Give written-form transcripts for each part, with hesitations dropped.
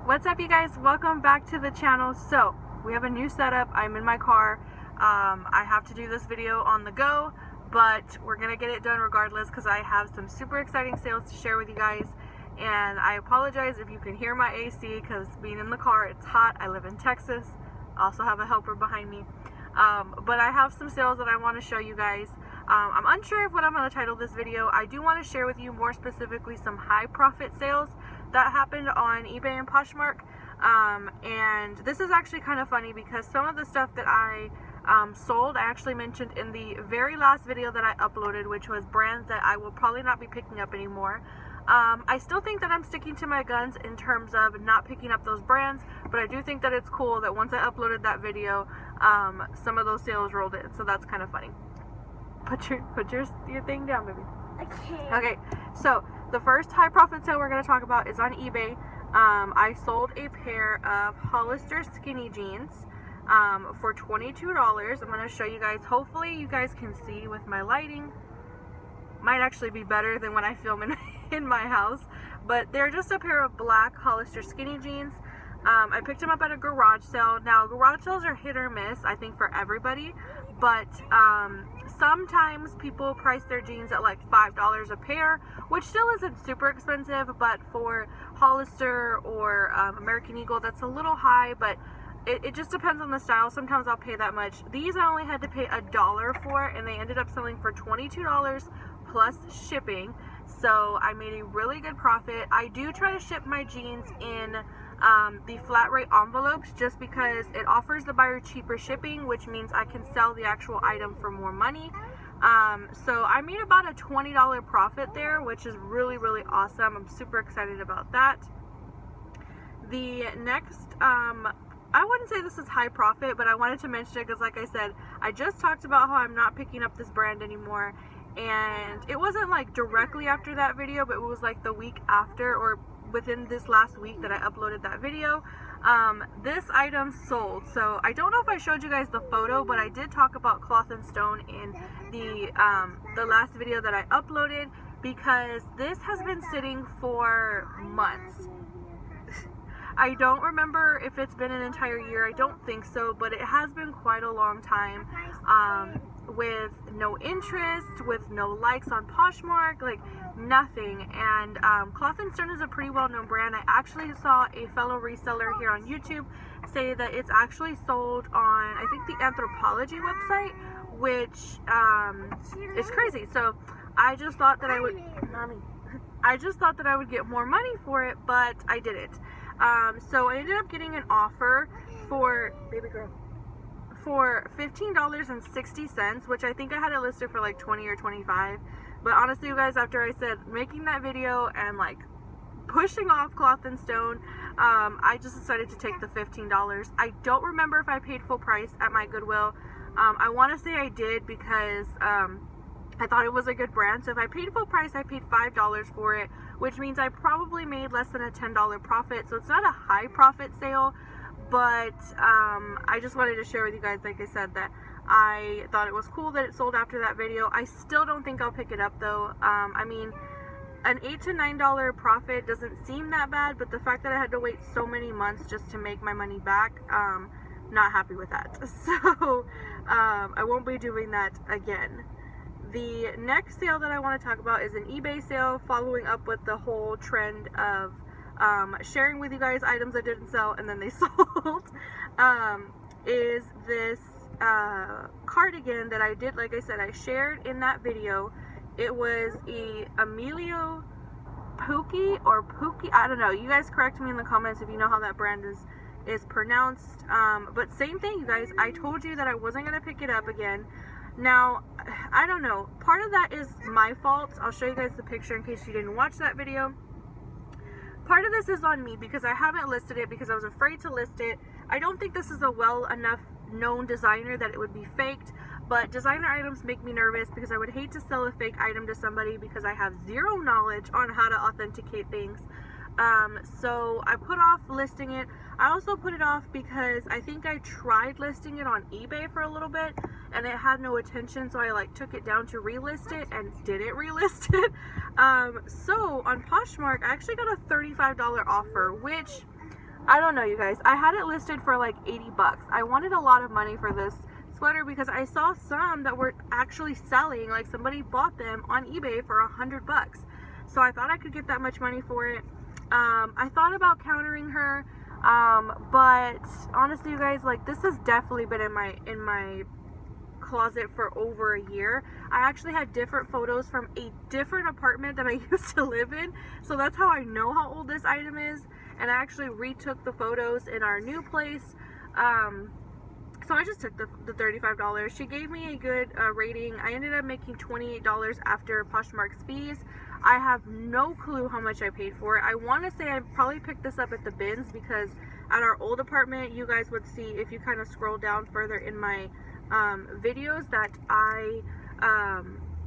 What's up, you guys? Welcome back to the channel. So we have a new setup. I'm in my car. I have to do this video on the go, but we're gonna get it done regardless because I have some super exciting sales to share with you guys. And I apologize if you can hear my AC because being in the car, it's hot. I live in Texas. I also have a helper behind me. But I have some sales that I want to show you guys. I'm unsure of what I'm going to title this video. I do want to share with you more specifically some high profit sales that happened on eBay and Poshmark. And this is actually kind of funny because some of the stuff that I sold, I actually mentioned in the very last video that I uploaded, which was brands that I will probably not be picking up anymore. I still think that I'm sticking to my guns in terms of not picking up those brands, but I do think that it's cool that once I uploaded that video, some of those sales rolled in, so that's kind of funny. Put your thing down, baby. Okay, so the first high profit sale we're going to talk about is on eBay. I sold a pair of Hollister skinny jeans for $22. I'm going to show you guys. Hopefully you guys can see with my lighting. Might actually be better than when I film in my house, but they're just a pair of black Hollister skinny jeans. I picked them up at a garage sale. Now, garage sales are hit or miss, I think, for everybody, but sometimes people price their jeans at like $5 a pair, which still isn't super expensive, but for Hollister or American Eagle, that's a little high, but it just depends on the style. Sometimes I'll pay that much. These I only had to pay $1 for, and they ended up selling for $22 plus shipping, so I made a really good profit. I do try to ship my jeans in the flat rate envelopes just because it offers the buyer cheaper shipping, which means I can sell the actual item for more money. So I made about a $20 profit there, which is really, really awesome. I'm super excited about that. The next, I wouldn't say this is high profit, but I wanted to mention it because, like I said, I just talked about how I'm not picking up this brand anymore, and it wasn't like directly after that video, but it was like the week after, or within this last week that I uploaded that video. This item sold. So I don't know if I showed you guys the photo, but I did talk about Cloth and Stone in the last video that I uploaded, because this has been sitting for months. I don't remember if it's been an entire year. I don't think so, but it has been quite a long time, with no interest, with no likes on Poshmark, like nothing. And Cloth and Stone is a pretty well-known brand. I actually saw a fellow reseller here on YouTube say that it's actually sold on, I think, the Anthropology website, which is crazy. So I just thought that I would get more money for it, but I didn't. So I ended up getting an offer for, baby girl, for $15.60, which I think I had it listed for like 20 or 25. But honestly, you guys, after I said making that video and like pushing off Cloth and Stone, I just decided to take the $15. I don't remember if I paid full price at my Goodwill. I want to say I did because I thought it was a good brand. So if I paid full price, I paid $5 for it, which means I probably made less than a $10 profit. So it's not a high profit sale, but I just wanted to share with you guys, like I said, that I thought it was cool that it sold after that video. I still don't think I'll pick it up though. I mean, an $8 to $9 profit doesn't seem that bad, but the fact that I had to wait so many months just to make my money back, not happy with that. So I won't be doing that again. The next sale that I want to talk about is an eBay sale, following up with the whole trend of sharing with you guys items that didn't sell and then they sold. Is this cardigan that I did, like I said, I shared in that video. It was a Emilio Pookie or Pookie, I don't know. You guys correct me in the comments if you know how that brand is pronounced. But same thing, you guys. I told you that I wasn't going to pick it up again. Now, I don't know. Part of that is my fault. I'll show you guys the picture in case you didn't watch that video. Part of this is on me because I haven't listed it because I was afraid to list it. I don't think this is a well enough known designer that it would be faked, but designer items make me nervous because I would hate to sell a fake item to somebody because I have zero knowledge on how to authenticate things. So I put off listing it. I also put it off because I think I tried listing it on eBay for a little bit and it had no attention, so I like took it down to relist it and didn't relist it. So on Poshmark I actually got a $35 offer, which I don't know, you guys. I had it listed for like 80 bucks. I wanted a lot of money for this sweater because I saw some that were actually selling, like somebody bought them on eBay for 100 bucks. So I thought I could get that much money for it. I thought about countering her, but honestly, you guys, like, this has definitely been in my closet for over a year. I actually had different photos from a different apartment that I used to live in, so that's how I know how old this item is. And I actually retook the photos in our new place. So I just took the $35. She gave me a good rating. I ended up making $28 after Poshmark's fees. I have no clue how much I paid for it. I want to say I probably picked this up at the bins, because at our old apartment, you guys would see, if you kind of scroll down further in my videos, that I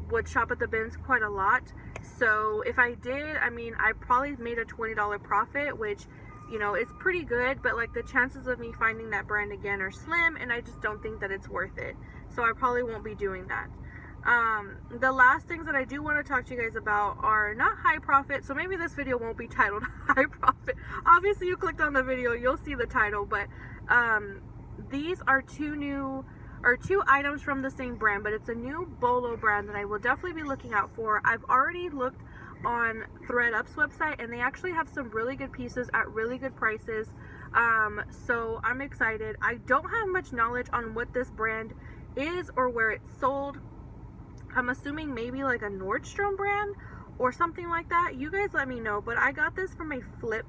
would shop at the bins quite a lot. So if I did, I mean, I probably made a $20 profit, which, you know, it's pretty good, but like the chances of me finding that brand again are slim, and I just don't think that it's worth it. So I probably won't be doing that. The last things that I do want to talk to you guys about are not high profit, so maybe this video won't be titled high profit. Obviously you clicked on the video, you'll see the title, but these are two items from the same brand, but it's a new BOLO brand that I will definitely be looking out for. I've already looked on ThreadUp's website, and they actually have some really good pieces at really good prices. So I'm excited. I don't have much knowledge on what this brand is or where it's sold. I'm assuming maybe like a Nordstrom brand or something like that. You guys let me know, but I got this from a Flip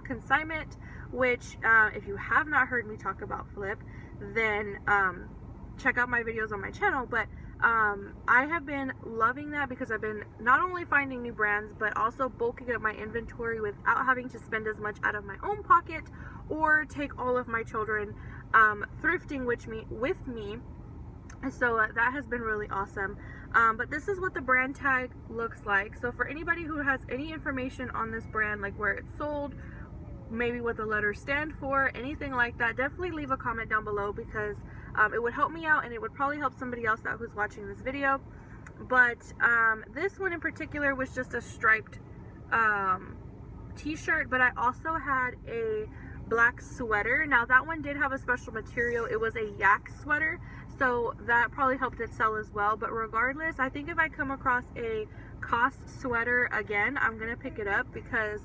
consignment, which if you have not heard me talk about Flip, then check out my videos on my channel. But I have been loving that because I've been not only finding new brands, but also bulking up my inventory without having to spend as much out of my own pocket or take all of my children thrifting with me. So that has been really awesome. But this is what the brand tag looks like. So for anybody who has any information on this brand, like where it's sold, maybe what the letters stand for, anything like that, definitely leave a comment down below, because it would help me out, and it would probably help somebody else out who's watching this video. But this one in particular was just a striped t-shirt, but I also had a black sweater. Now that one did have a special material. It was a yak sweater, so that probably helped it sell as well. But regardless, I think if I come across a cost sweater again, I'm gonna pick it up, because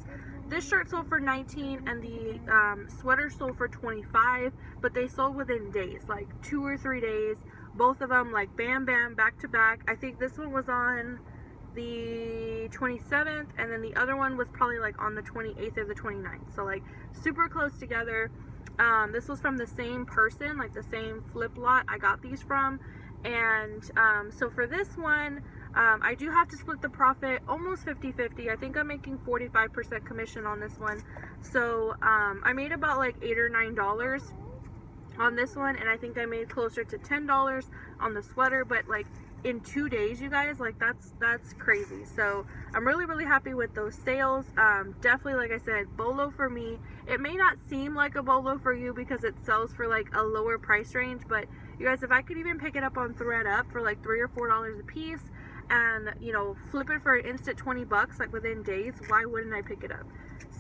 this shirt sold for $19 and the sweater sold for $25, but they sold within days, like 2 or 3 days. Both of them, like bam bam, back to back. I think this one was on the 27th, and then the other one was probably like on the 28th or the 29th. So like super close together. This was from the same person, like the same Flip lot I got these from. And so for this one, I do have to split the profit almost 50-50. I think I'm making 45% commission on this one. So I made about like $8 or $9 on this one, and I think I made closer to $10 on the sweater. But like in 2 days, you guys, like that's crazy. So I'm really happy with those sales. Definitely, like I said, BOLO for me. It may not seem like a BOLO for you because it sells for like a lower price range, but you guys, if I could even pick it up on ThreadUp for like $3 or $4 a piece, and you know, flip it for an instant 20 bucks like within days, why wouldn't I pick it up?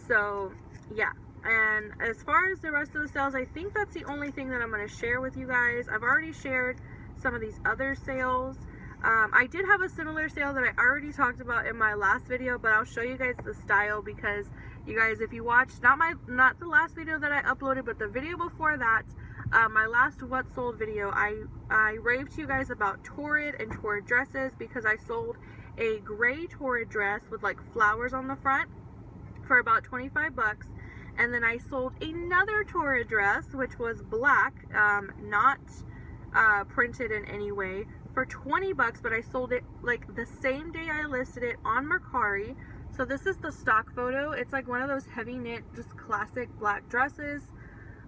So yeah. And as far as the rest of the sales, I think that's the only thing that I'm going to share with you guys. I've already shared some of these other sales. I did have a similar sale that I already talked about in my last video, but I'll show you guys the style, because you guys, if you watched not the last video that I uploaded, but the video before that, my last what sold video, I raved to you guys about Torrid and Torrid dresses, because I sold a gray Torrid dress with like flowers on the front for about 25 bucks. And then I sold another Torrid dress, which was black, not printed in any way, for 20 bucks, but I sold it like the same day I listed it on Mercari. So this is the stock photo. It's like one of those heavy knit, just classic black dresses.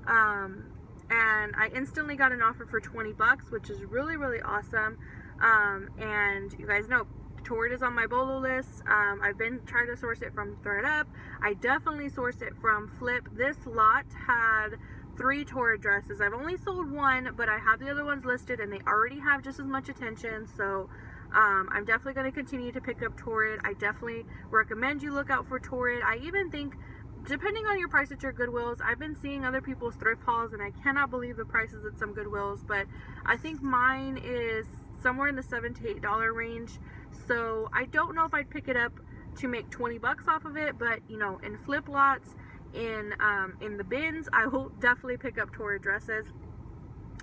And I instantly got an offer for 20 bucks, which is really awesome. And you guys know, Torrid is on my BOLO list. I've been trying to source it from ThreadUp. I definitely sourced it from Flip. This lot had 3 Torrid dresses. I've only sold one, but I have the other ones listed, and they already have just as much attention. So I'm definitely going to continue to pick up Torrid. I definitely recommend you look out for Torrid. I even think depending on your price at your Goodwills, I've been seeing other people's thrift hauls and I cannot believe the prices at some Goodwills, but I think mine is somewhere in the $7 to $8 range. So I don't know if I'd pick it up to make 20 bucks off of it, but you know, in flip lots, in the bins, I will definitely pick up Torrid dresses.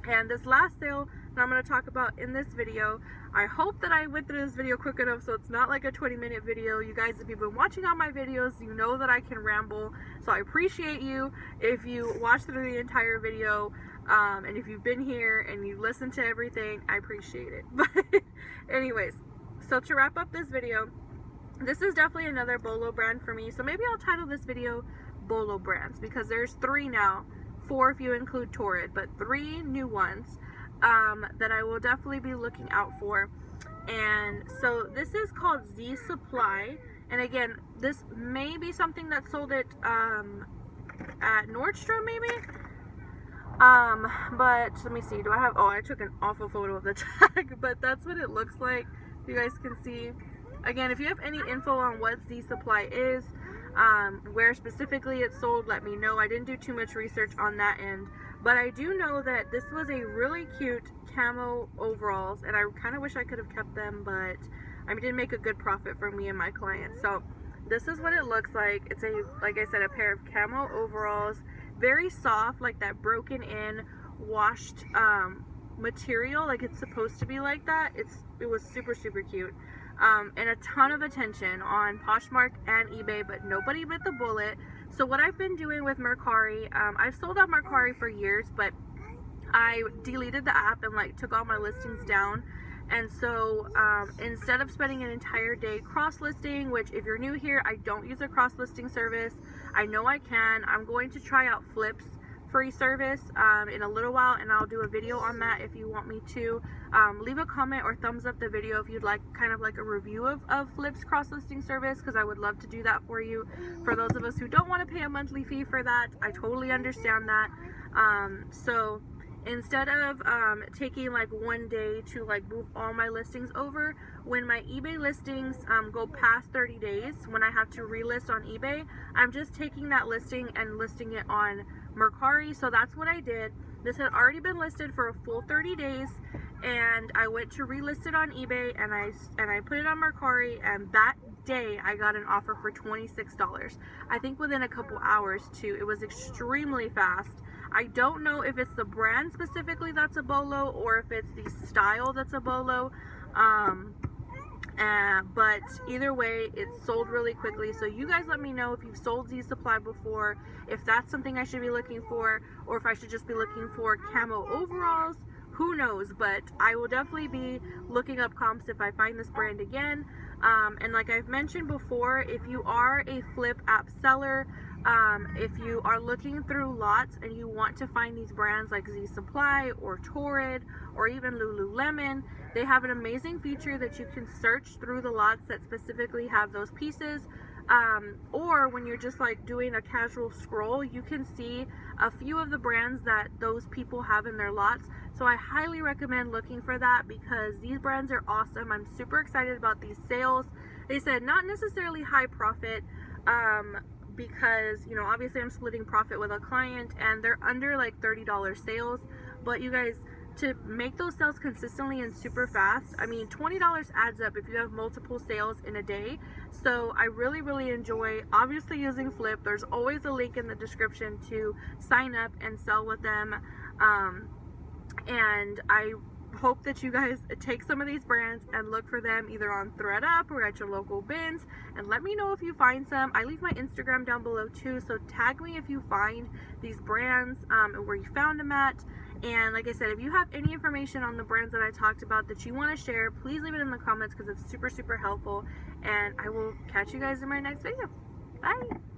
And this last sale that I'm going to talk about in this video, I hope that I went through this video quick enough so it's not like a 20-minute video. You guys, if you've been watching all my videos, you know that I can ramble, so I appreciate you if you watch through the entire video, and if you've been here and you listen to everything, I appreciate it. But anyways, so to wrap up this video, this is definitely another BOLO brand for me, so maybe I'll title this video BOLO brands, because there's 3 now, 4 if you include Torrid, but 3 new ones that I will definitely be looking out for. And so this is called Z Supply, and again, this may be something that's sold at Nordstrom maybe, but let me see, do I have, oh, I took an awful photo of the tag, but that's what it looks like, you guys can see. Again, if you have any info on what Z Supply is, where specifically it's sold, let me know. I didn't do too much research on that end, but I do know that this was a really cute camo overalls, and I kind of wish I could have kept them, but I did make a good profit for me and my clients. So this is what it looks like. It's a, like I said, a pair of camo overalls, very soft, like that broken in washed material, like it's supposed to be like that. It was super cute. And a ton of attention on Poshmark and eBay, but nobody bit the bullet. So what I've been doing with Mercari, I've sold out Mercari for years, but I deleted the app and like took all my listings down. And so instead of spending an entire day cross-listing, which if you're new here, I don't use a cross-listing service. I know I can. I'm going to try out Flip's free service in a little while, and I'll do a video on that if you want me to. Leave a comment or thumbs up the video if you'd like kind of like a review of Flip's cross-listing service, because I would love to do that for you. For those of us who don't want to pay a monthly fee for that, I totally understand that. So instead of taking like one day to like move all my listings over, when my eBay listings go past 30 days, when I have to relist on eBay, I'm just taking that listing and listing it on Mercari. So that's what I did. This had already been listed for a full 30 days, and I went to relist it on eBay, and I put it on Mercari, and that day I got an offer for $26. I think within a couple hours too. It was extremely fast. I don't know if it's the brand specifically that's a BOLO or if it's the style that's a BOLO, but either way, it sold really quickly. So you guys let me know if you've sold Z Supply before, if that's something I should be looking for, or if I should just be looking for camo overalls. Who knows, but I will definitely be looking up comps if I find this brand again. And like I've mentioned before, if you are a Flip app seller, if you are looking through lots and you want to find these brands like Z Supply or Torrid or even Lululemon, they have an amazing feature that you can search through the lots that specifically have those pieces. Or when you're just like doing a casual scroll, you can see a few of the brands that those people have in their lots. So I highly recommend looking for that, because these brands are awesome. I'm super excited about these sales. They said not necessarily high profit, because, you know, obviously I'm splitting profit with a client, and they're under like $30 sales. But you guys, to make those sales consistently and super fast, I mean, $20 adds up if you have multiple sales in a day. So I really enjoy obviously using Flip. There's always a link in the description to sign up and sell with them. And I hope that you guys take some of these brands and look for them either on ThredUp or at your local bins, and let me know if you find some. I leave my Instagram down below too, so tag me if you find these brands and where you found them at. And like I said, if you have any information on the brands that I talked about that you want to share, please leave it in the comments, because it's super helpful. And I will catch you guys in my next video. Bye.